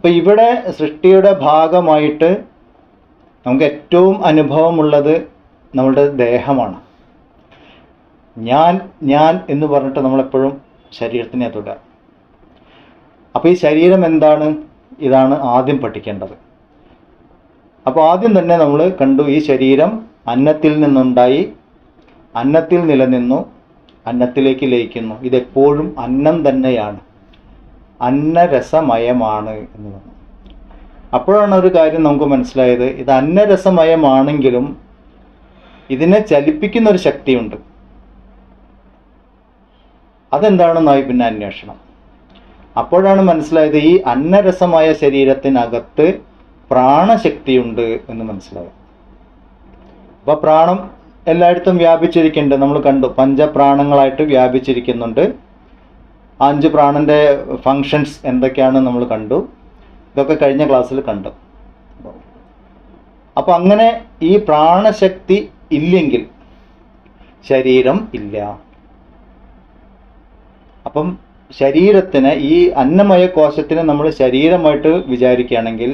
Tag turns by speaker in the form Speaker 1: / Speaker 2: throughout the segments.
Speaker 1: അപ്പോൾ ഇവിടെ സൃഷ്ടിയുടെ ഭാഗമായിട്ട് നമുക്ക് ഏറ്റവും അനുഭവമുള്ളത് നമ്മളുടെ ദേഹമാണ്. ഞാൻ എന്ന് പറഞ്ഞിട്ട് നമ്മളെപ്പോഴും ശരീരത്തിനെ തൊടുക. അപ്പോൾ ഈ ശരീരം എന്താണ്? ഇതാണ് ആദ്യം പഠിക്കേണ്ടത്. അപ്പോൾ ആദ്യം തന്നെ നമ്മൾ കണ്ടു, ഈ ശരീരം അന്നത്തിൽ നിന്നുണ്ടായി, അന്നത്തിൽ നിലനിന്നു, അന്നത്തിലേക്ക് ലയിക്കുന്നു. ഇതെപ്പോഴും അന്നം തന്നെയാണ്, അന്നരസമയമാണ് എന്ന് പറഞ്ഞു. അപ്പോഴാണ് ഒരു കാര്യം നമുക്ക് മനസ്സിലായത്, ഇത് അന്നരസമയമാണെങ്കിലും ഇതിനെ ചലിപ്പിക്കുന്ന ഒരു ശക്തിയുണ്ട്. അതെന്താണെന്നായി പിന്നെ അന്വേഷണം. അപ്പോഴാണ് മനസ്സിലായത് ഈ അന്നരസമായ ശരീരത്തിനകത്ത് പ്രാണശക്തിയുണ്ട് എന്ന് മനസ്സിലായി. അപ്പോൾ പ്രാണം എല്ലായിടത്തും വ്യാപിച്ചിരിക്കുന്നുണ്ട്. നമ്മൾ കണ്ടു, പഞ്ചപ്രാണങ്ങളായിട്ട് വ്യാപിച്ചിരിക്കുന്നുണ്ട്. 5 പ്രാണന്റെ ഫങ്ഷൻസ് എന്തൊക്കെയാണ് നമ്മൾ കണ്ടു. ഇതൊക്കെ കഴിഞ്ഞ ക്ലാസ്സിൽ കണ്ടു. അപ്പം അങ്ങനെ ഈ പ്രാണശക്തി ഇല്ലെങ്കിൽ ശരീരം ഇല്ല. അപ്പം ശരീരത്തിന്, ഈ അന്നമയ കോശത്തിനെ നമ്മൾ ശരീരമായിട്ട് വിചാരിക്കുകയാണെങ്കിൽ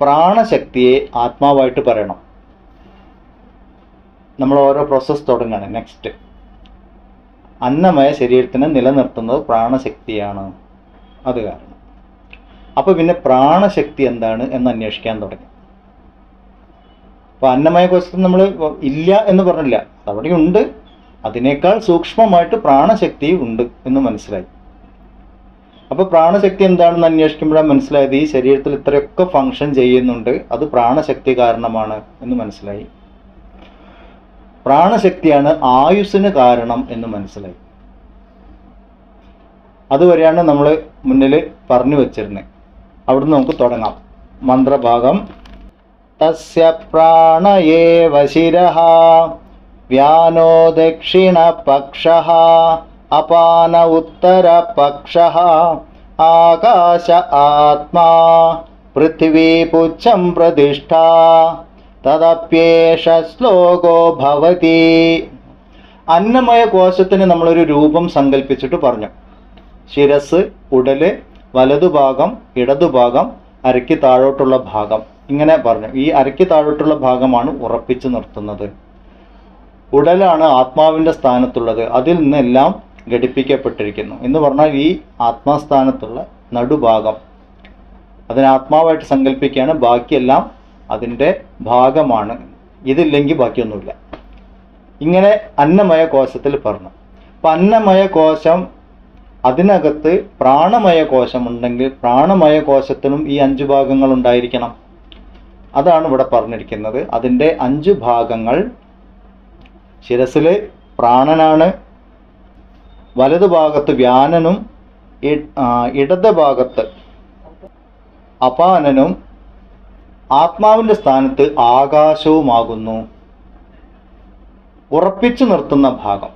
Speaker 1: പ്രാണശക്തിയെ ആത്മാവായിട്ട് പറയണം. നമ്മൾ ഓരോ പ്രോസസ്സ് തുടങ്ങുകയാണ്. നെക്സ്റ്റ്, അന്നമയ ശരീരത്തിനെ നിലനിർത്തുന്നത് പ്രാണശക്തിയാണ്. അത് കാരണം അപ്പോൾ പിന്നെ പ്രാണശക്തി എന്താണ് എന്ന് അന്വേഷിക്കാൻ തുടങ്ങി. അപ്പോൾ അന്നമയ കോശത്തിൽ നമ്മൾ ഇല്ല എന്ന് പറഞ്ഞില്ല, അവിടെയുണ്ട്. അതിനേക്കാൾ സൂക്ഷ്മമായിട്ട് പ്രാണശക്തി ഉണ്ട് എന്ന് മനസ്സിലായി. അപ്പോൾ പ്രാണശക്തി എന്താണെന്ന് അന്വേഷിക്കുമ്പോഴാണ് മനസ്സിലായത് ഈ ശരീരത്തിൽ ഇത്രയൊക്കെ ഫങ്ഷൻ ചെയ്യുന്നുണ്ട്, അത് പ്രാണശക്തി കാരണമാണ് എന്ന് മനസ്സിലായി. പ്രാണശക്തിയാണ് ആയുസ്സിന് കാരണം എന്ന് മനസ്സിലായി. അതുവരെയാണ് നമ്മൾ മുന്നിൽ പറഞ്ഞു വച്ചിരുന്നത്. അവിടുന്ന് നമുക്ക് തുടങ്ങാം. മന്ത്രഭാഗം. തസ്യ പ്രാണയേവ ശിരഃ വ്യാനോ ദക്ഷിണപക്ഷഃ അപാന ഉത്തരപക്ഷഃ ആകാശ ആത്മാ പൃഥ്വീ പുച്ഛം പ്രതിഷ്ഠ തദപ്യേഷ ശ്ലോകോ ഭവതി. അന്നമയ കോശത്തിന് നമ്മളൊരു രൂപം സങ്കല്പിച്ചിട്ട് പറഞ്ഞു. ശിരസ്, ഉടല്, വലതുഭാഗം, ഇടതുഭാഗം, അരയ്ക്ക് താഴോട്ടുള്ള ഭാഗം, ഇങ്ങനെ പറഞ്ഞു. ഈ അരയ്ക്ക് താഴോട്ടുള്ള ഭാഗമാണ് ഉറപ്പിച്ചു നിർത്തുന്നത്. ഉടലാണ് ആത്മാവിൻ്റെ സ്ഥാനത്തുള്ളത്, അതിൽ നിന്നെല്ലാം ഘടിപ്പിക്കപ്പെട്ടിരിക്കുന്നു എന്ന് പറഞ്ഞാൽ ഈ ആത്മാസ്ഥാനത്തുള്ള നടുഭാഗം, അതിനെ ആത്മാവായിട്ട് സങ്കല്പിക്കുകയാണ്. ബാക്കിയെല്ലാം അതിൻ്റെ ഭാഗമാണ്. ഇതില്ലെങ്കിൽ ബാക്കിയൊന്നുമില്ല. ഇങ്ങനെ അന്നമയ കോശത്തിൽ പറഞ്ഞു. അപ്പം അന്നമയ കോശം, അതിനകത്ത് പ്രാണമയ കോശം ഉണ്ടെങ്കിൽ പ്രാണമയ കോശത്തിനും ഈ 5 ഭാഗങ്ങൾ ഉണ്ടായിരിക്കണം. അതാണ് ഇവിടെ പറഞ്ഞിരിക്കുന്നത്. അതിൻ്റെ 5 ഭാഗങ്ങൾ, ശിരസിൽ പ്രാണനാണ്, വലതുഭാഗത്ത് വ്യാനനും, ഇടത് ഭാഗത്ത് അപാനനും, ആത്മാവിൻ്റെ സ്ഥാനത്ത് ആകാശവുമാകുന്നു. ഉറപ്പിച്ചു നിർത്തുന്ന ഭാഗം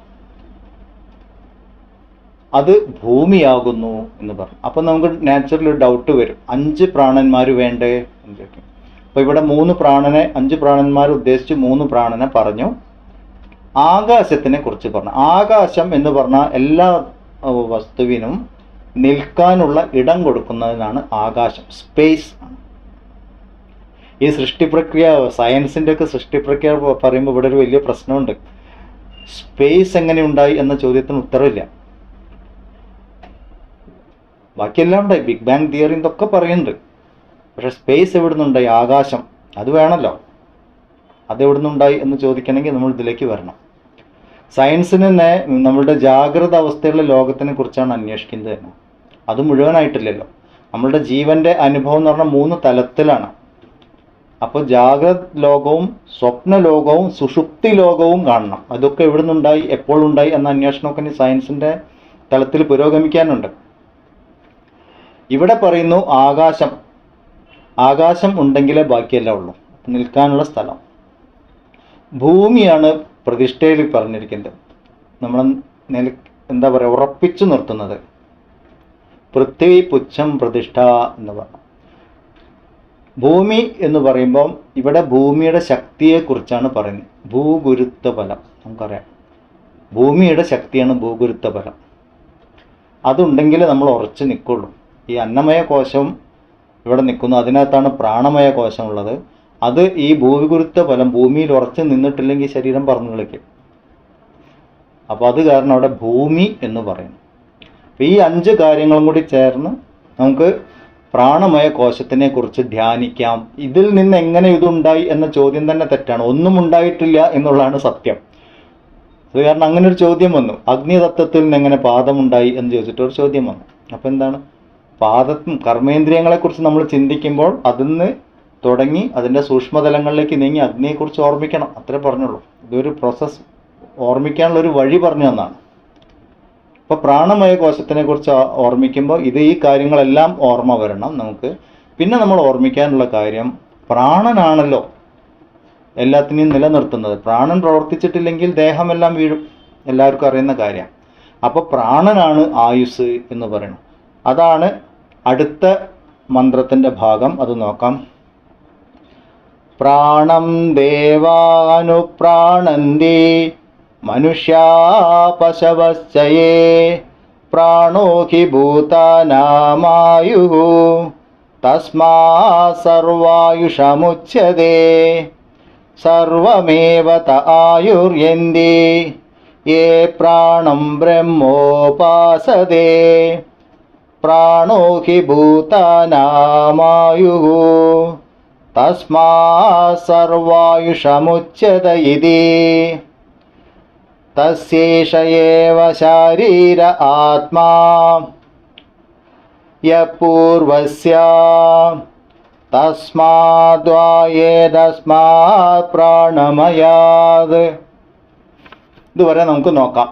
Speaker 1: അത് ഭൂമിയാകുന്നു എന്ന് പറഞ്ഞു. അപ്പം നമുക്ക് നാച്ചുറൽ ഡൗട്ട് വരും, 5 പ്രാണന്മാർ വേണ്ടേ എന്ന് ചോദിക്കും. അപ്പോൾ ഇവിടെ 3 പ്രാണനെ, 5 പ്രാണന്മാർ ഉദ്ദേശിച്ച് 3 പ്രാണനെ പറഞ്ഞു. ആകാശത്തിനെ കുറിച്ച് പറഞ്ഞു. ആകാശം എന്ന് പറഞ്ഞാൽ എല്ലാ വസ്തുവിനും നിൽക്കാനുള്ള ഇടം കൊടുക്കുന്നതിനാണ് ആകാശം, സ്പേസ് ആണ്. ഈ സൃഷ്ടിപ്രക്രിയ, സയൻസിൻ്റെ ഒക്കെ സൃഷ്ടിപ്രക്രിയ പറയുമ്പോൾ ഇവിടെ ഒരു വലിയ പ്രശ്നമുണ്ട്. സ്പേസ് എങ്ങനെ ഉണ്ടായി എന്ന ചോദ്യത്തിന് ഉത്തരവില്ല. ബാക്കിയെല്ലാം ഉണ്ടായി, ബിഗ് ബാങ് തിയറി ഇതൊക്കെ പറയുന്നുണ്ട്. പക്ഷെ സ്പേസ് എവിടെ നിന്നുണ്ടായി? ആകാശം, അത് വേണമല്ലോ. അതെവിടെ നിന്നുണ്ടായി എന്ന് ചോദിക്കണമെങ്കിൽ നമ്മൾ ഇതിലേക്ക് വരണം. സയൻസിന് തന്നെ നമ്മളുടെ ജാഗ്രത അവസ്ഥയുള്ള ലോകത്തിനെ കുറിച്ചാണ് അന്വേഷിക്കുന്നത് തന്നെ. അത് മുഴുവനായിട്ടില്ലല്ലോ. നമ്മളുടെ ജീവൻ്റെ അനുഭവം എന്ന് പറഞ്ഞാൽ 3 തലത്തിലാണ്. അപ്പോൾ ജാഗ്രത ലോകവും സ്വപ്ന ലോകവും സുഷുപ്തി ലോകവും കാണണം. അതൊക്കെ എവിടെ നിന്നുണ്ടായി, എപ്പോഴുണ്ടായി എന്ന അന്വേഷണമൊക്കെ ഇനി സയൻസിൻ്റെ തലത്തിൽ പുരോഗമിക്കാനുണ്ട്. ഇവിടെ പറയുന്നു ആകാശം. ആകാശം ഉണ്ടെങ്കിലേ ബാക്കിയെല്ലാം ഉള്ളൂ, നിൽക്കാനുള്ള സ്ഥലം. ഭൂമിയാണ് പ്രതിഷ്ഠയിൽ പറഞ്ഞിരിക്കുന്നത്, നമ്മൾ എന്താ പറയുക, ഉറപ്പിച്ചു നിർത്തുന്നത്. പൃഥ്വി പുച്ഛം പ്രതിഷ്ഠ എന്ന് പറഞ്ഞു. ഭൂമി എന്ന് പറയുമ്പം ഇവിടെ ഭൂമിയുടെ ശക്തിയെക്കുറിച്ചാണ് പറയുന്നത്. ഭൂഗുരുത്വ ബലം നമുക്കറിയാം. ഭൂമിയുടെ ശക്തിയാണ് ഭൂഗുരുത്വ ബലം. അതുണ്ടെങ്കിൽ നമ്മൾ ഉറച്ചു നിൽക്കുള്ളൂ. ഈ അന്നമയ കോശം ഇവിടെ നിൽക്കുന്നു. അതിനകത്താണ് പ്രാണമയ കോശമുള്ളത്. അത് ഈ ഭൂവികുരുത്ത ഫലം ഭൂമിയിൽ ഉറച്ചു നിന്നിട്ടില്ലെങ്കിൽ ശരീരം പറന്നു കളിക്കും. അപ്പോൾ അത് കാരണം അവിടെ ഭൂമി എന്ന് പറയുന്നു. അപ്പോൾ ഈ 5 കാര്യങ്ങളും കൂടി ചേർന്ന് നമുക്ക് പ്രാണമയ കോശത്തിനെ കുറിച്ച് ധ്യാനിക്കാം. ഇതിൽ നിന്ന് എങ്ങനെ ഇതുണ്ടായി എന്ന ചോദ്യം തന്നെ തെറ്റാണ്. ഒന്നും ഉണ്ടായിട്ടില്ല എന്നുള്ളതാണ് സത്യം. അത് കാരണം അങ്ങനെ ഒരു ചോദ്യം വന്നു. അഗ്നിതത്വത്തിൽ നിന്ന് എങ്ങനെ പാദമുണ്ടായി എന്ന് ചോദിച്ചിട്ട് ഒരു ചോദ്യം വന്നു. അപ്പോൾ എന്താണ്, പാദത്തും കർമ്മേന്ദ്രിയങ്ങളെക്കുറിച്ച് നമ്മൾ ചിന്തിക്കുമ്പോൾ അതിന്ന് തുടങ്ങി അതിൻ്റെ സൂക്ഷ്മതലങ്ങളിലേക്ക് നീങ്ങി അഗ്നിയെക്കുറിച്ച് ഓർമ്മിക്കണം. അത്രേ പറഞ്ഞുള്ളൂ. ഇതൊരു പ്രോസസ്സ് ഓർമ്മിക്കാനുള്ളൊരു വഴി പറഞ്ഞു തന്നാണ്. ഇപ്പോൾ പ്രാണമയ കോശത്തിനെ കുറിച്ച് ഓർമ്മിക്കുമ്പോൾ ഈ കാര്യങ്ങളെല്ലാം ഓർമ്മ വരണം നമുക്ക്. പിന്നെ നമ്മൾ ഓർമ്മിക്കാനുള്ള കാര്യം, പ്രാണനാണല്ലോ എല്ലാത്തിനെയും നിലനിർത്തുന്നത്. പ്രാണൻ പ്രവർത്തിച്ചിട്ടില്ലെങ്കിൽ ദേഹമെല്ലാം വീഴും, എല്ലാവർക്കും അറിയുന്ന കാര്യമാണ്. അപ്പോൾ പ്രാണനാണ് ആയുസ് എന്ന് പറയുന്നത്. അതാണ് അടുത്ത മന്ത്രത്തിൻ്റെ ഭാഗം. അത് നോക്കാം. പ്രാണം ദേവാനുപ്രാണന്തി മനുഷ്യാ പശവശ്ചയേ പ്രാണോ ഹി ഭൂതാനാമായുഃ തസ്മാത് സർവായുഷമുച്യതേ സർവമേവ ത ആയുർയന്തി യേ പ്രാണം ബ്രഹ്മോപാസതേ പ്രാണോ ഹി ഭൂതാനാമായുഃ തസ്മാത് സർവായുഷമുച്യത ഇതി തസ്യേഷ ഏവ ശരീര ആത്മാ യപൂർവസ്യ തസ്മാദ്വായേതസ്മാത് പ്രാണമയാത്. ഇതുവരെ നമുക്ക് നോക്കാം.